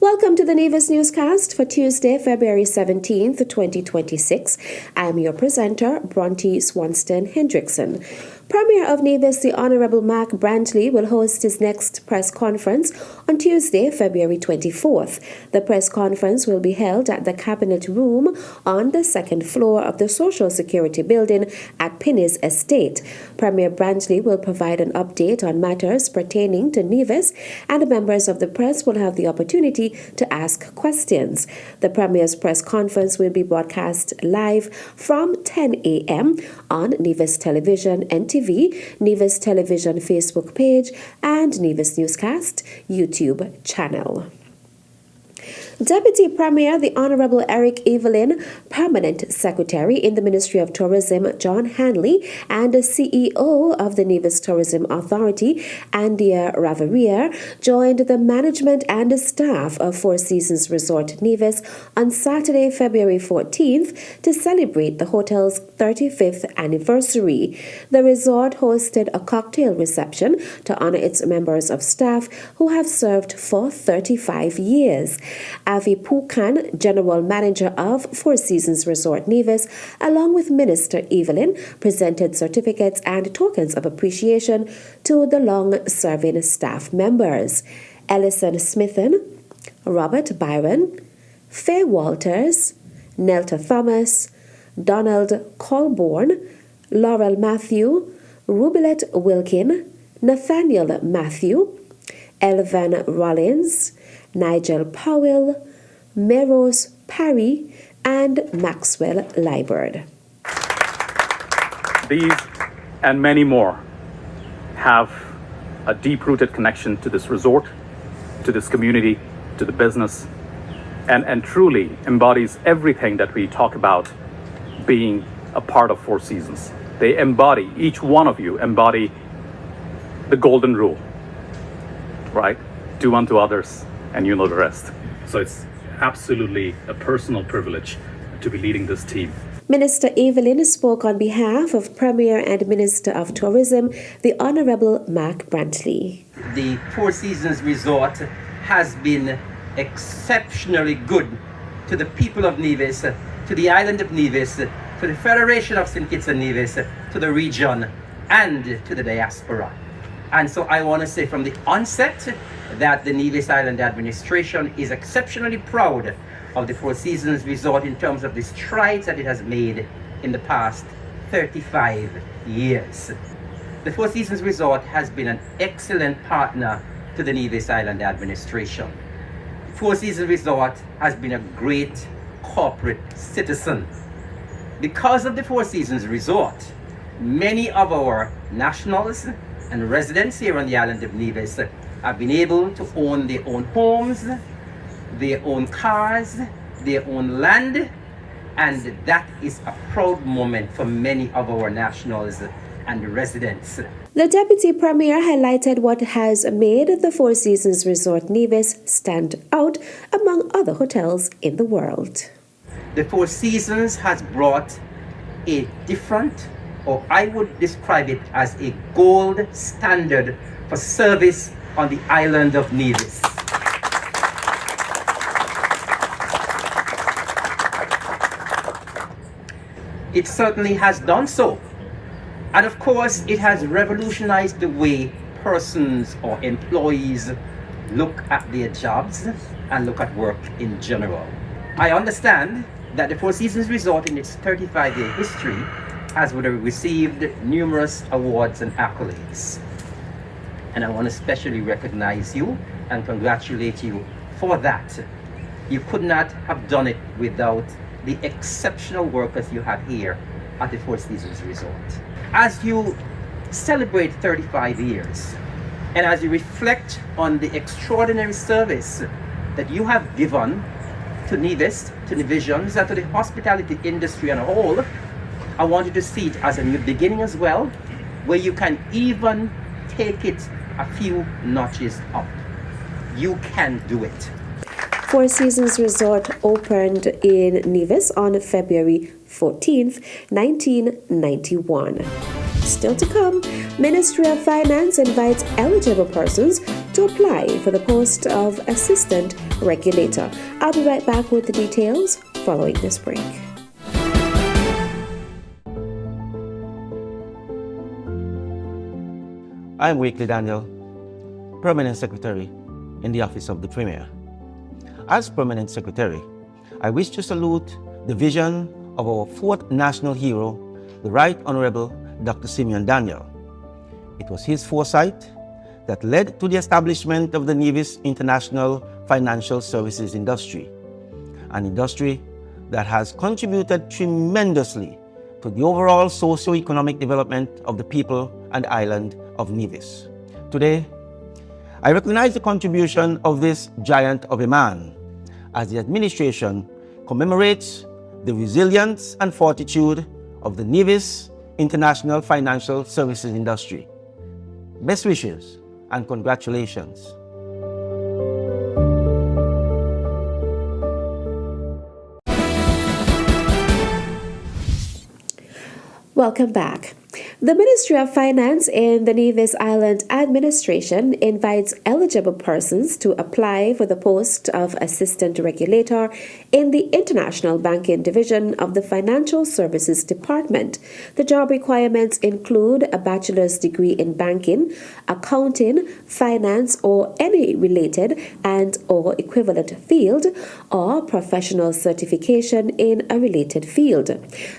Welcome to the Nevis Newscast for Tuesday, February 17th, 2026. I am your presenter, Bronte Swanston Hendrickson. Premier of Nevis, the Honourable Mark Brantley, will host his next press conference on Tuesday, February 24th. The press conference will be held at the Cabinet Room on the second floor of the Social Security Building at Pinnis Estate. Premier Brantley will provide an update on matters pertaining to Nevis, and members of the press will have the opportunity to ask questions. The Premier's press conference will be broadcast live from 10 a.m. on Nevis Television NTV, Nevis Television Facebook page, and Nevis Newscast YouTube channel. Deputy Premier, the Honourable Eric Evelyn, Permanent Secretary in the Ministry of Tourism, John Hanley, and the CEO of the Nevis Tourism Authority, Andia Raverier, joined the management and the staff of Four Seasons Resort Nevis on Saturday, February 14th to celebrate the hotel's 35th anniversary. The resort hosted a cocktail reception to honour its members of staff who have served for 35 years. Avi Pukan, General Manager of Four Seasons Resort Nevis, along with Minister Evelyn, presented certificates and tokens of appreciation to the long-serving staff members. Ellison Smithen, Robert Byron, Faye Walters, Nelta Thomas, Donald Colborne, Laurel Matthew, Rubilet Wilkin, Nathaniel Matthew, Elvan Rollins, Nigel Powell, Meros Parry, and Maxwell Liburd. These and many more have a deep-rooted connection to this resort, to this community, to the business, and truly embodies everything that we talk about being a part of Four Seasons. They embody, each one of you embody the golden rule, right? Do unto others and you know the rest. So it's absolutely a personal privilege to be leading this team. Minister Evelyn spoke on behalf of Premier and Minister of Tourism, the Honourable Mark Brantley. The Four Seasons Resort has been exceptionally good to the people of Nevis, to the island of Nevis, to the Federation of St. Kitts and Nevis, to the region, and to the diaspora. And so I want to say from the onset that the Nevis Island administration is exceptionally proud of the Four Seasons Resort in terms of the strides that it has made in the past 35 years. The Four Seasons Resort has been an excellent partner to the Nevis Island administration. The Four Seasons Resort has been a great corporate citizen. Because of the Four Seasons Resort, many of our nationals and residents here on the island of Nevis have been able to own their own homes, their own cars, their own land, and that is a proud moment for many of our nationals and residents. The Deputy Premier highlighted what has made the Four Seasons Resort Nevis stand out among other hotels in the world. The Four Seasons has brought a different, or I would describe it as a gold standard for service on the island of Nevis. It certainly has done so. And of course, it has revolutionized the way persons or employees look at their jobs and look at work in general. I understand that the Four Seasons Resort in its 35-year history has received numerous awards and accolades. And I want to especially recognize you and congratulate you for that. You could not have done it without the exceptional workers you have here at the Four Seasons Resort. As you celebrate 35 years, and as you reflect on the extraordinary service that you have given to Nevis, to Nevisians, and to the hospitality industry on a whole, I want you to see it as a new beginning as well, where you can even take it a few notches up. You can do it. Four Seasons Resort opened in Nevis on February 14th, 1991. Still to come, Ministry of Finance invites eligible persons to apply for the post of Assistant regulator. I'll be right back with the details following this break. I'm Wakely Daniel, Permanent Secretary in the Office of the Premier. As Permanent Secretary, I wish to salute the vision of our fourth national hero, the Right Honorable Dr. Simeon Daniel. It was his foresight that led to the establishment of the Nevis International Financial Services Industry, an industry that has contributed tremendously to the overall socio-economic development of the people and island of Nevis. Today, I recognize the contribution of this giant of a man as the administration commemorates the resilience and fortitude of the Nevis International Financial Services Industry. Best wishes and congratulations. Welcome back. The Ministry of Finance in the Nevis Island Administration invites eligible persons to apply for the post of Assistant Regulator in the International Banking Division of the Financial Services Department. The job requirements include a bachelor's degree in banking, accounting, finance, or any related and or equivalent field, or professional certification in a related field.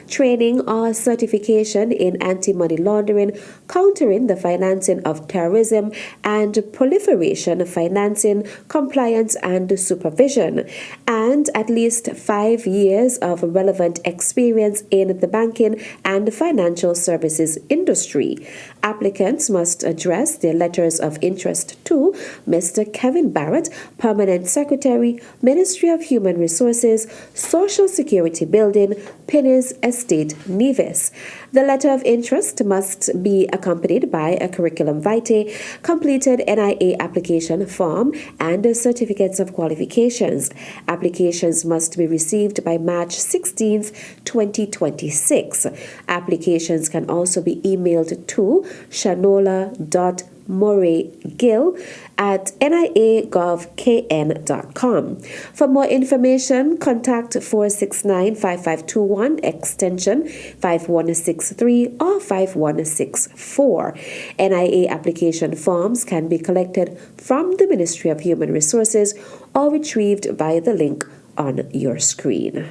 Training or certification in anti-money laundering, countering the financing of terrorism, and proliferation financing, compliance and supervision, and at least 5 years of relevant experience in the banking and financial services industry. Applicants must address their letters of interest to Mr. Kevin Barrett, Permanent Secretary, Ministry of Human Resources, Social Security Building, Pinnes Estate, Nevis. The letter of interest must be accompanied by a curriculum vitae, completed NIA application form, and certificates of qualifications. Applications must be received by March 16th, 2026. Applications can also be emailed to shanola.moraygill@niagovkn.com. For more information, contact 469-5521 extension 5163 or 5164. NIA application forms can be collected from the Ministry of Human Resources or retrieved via the link on your screen.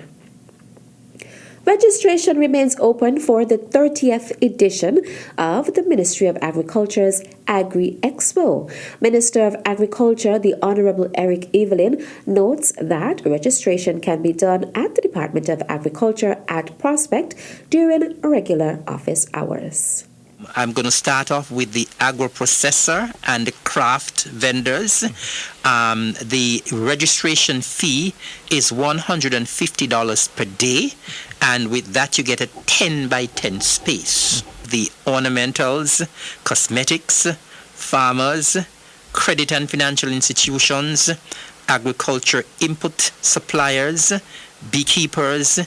Registration remains open for the 30th edition of the Ministry of Agriculture's Agri-Expo. Minister of Agriculture, the Honorable Eric Evelyn, notes that registration can be done at the Department of Agriculture at Prospect during regular office hours. I'm going to start off with the agro-processor and the craft vendors. The registration fee is $150 per day, and with that you get a 10 by 10 space. The ornamentals, cosmetics, farmers, credit and financial institutions, agriculture input suppliers, beekeepers,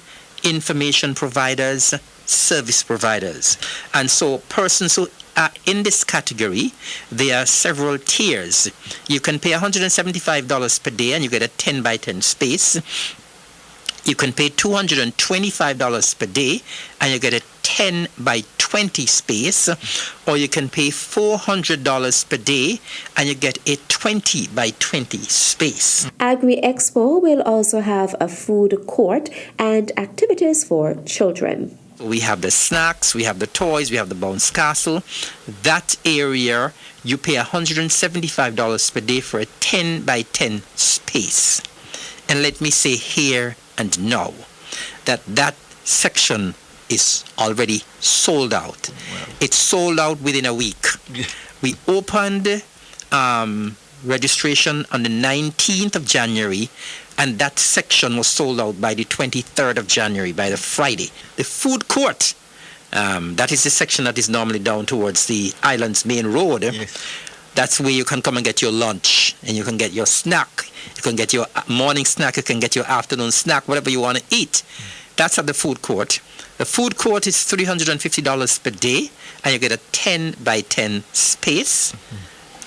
information providers, service providers. And so persons who are in this category, there are several tiers. You can pay $175 per day and you get a 10 by 10 space. You can pay $225 per day and you get a 10 by 20 space, or you can pay $400 per day and you get a 20 by 20 space. Agri-Expo will also have a food court and activities for children. We have the snacks, we have the toys, we have the bounce castle. That area, you pay $175 per day for a 10 by 10 space. And let me say here and now that that section is already sold out. Wow. It's sold out within a week. We opened registration on the 19th of January, and that section was sold out by the 23rd of January, by the Friday. The food court, that is the section that is normally down towards the island's main road. Yes. That's where you can come and get your lunch, and you can get your snack. You can get your morning snack, you can get your afternoon snack, whatever you want to eat. That's at the food court. The food court is $350 per day, and you get a 10 by 10 space.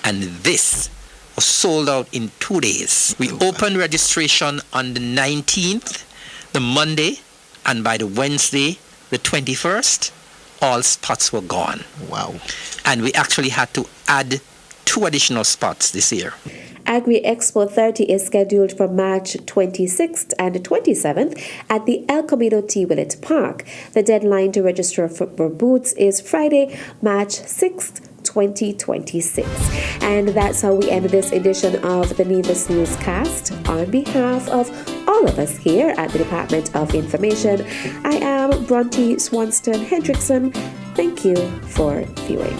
And this was sold out in 2 days. We opened registration on the 19th, the Monday, and by the Wednesday, the 21st, all spots were gone. Wow. And we actually had to add 2 additional spots this year. Agri-Expo 30 is scheduled for March 26th and 27th at the El Camino T. Willett Park. The deadline to register for booths is Friday, March 6th, 2026. And that's how we end this edition of the Nevis Newscast. On behalf of all of us here at the Department of Information, I am Bronte Swanston Hendrickson. Thank you for viewing.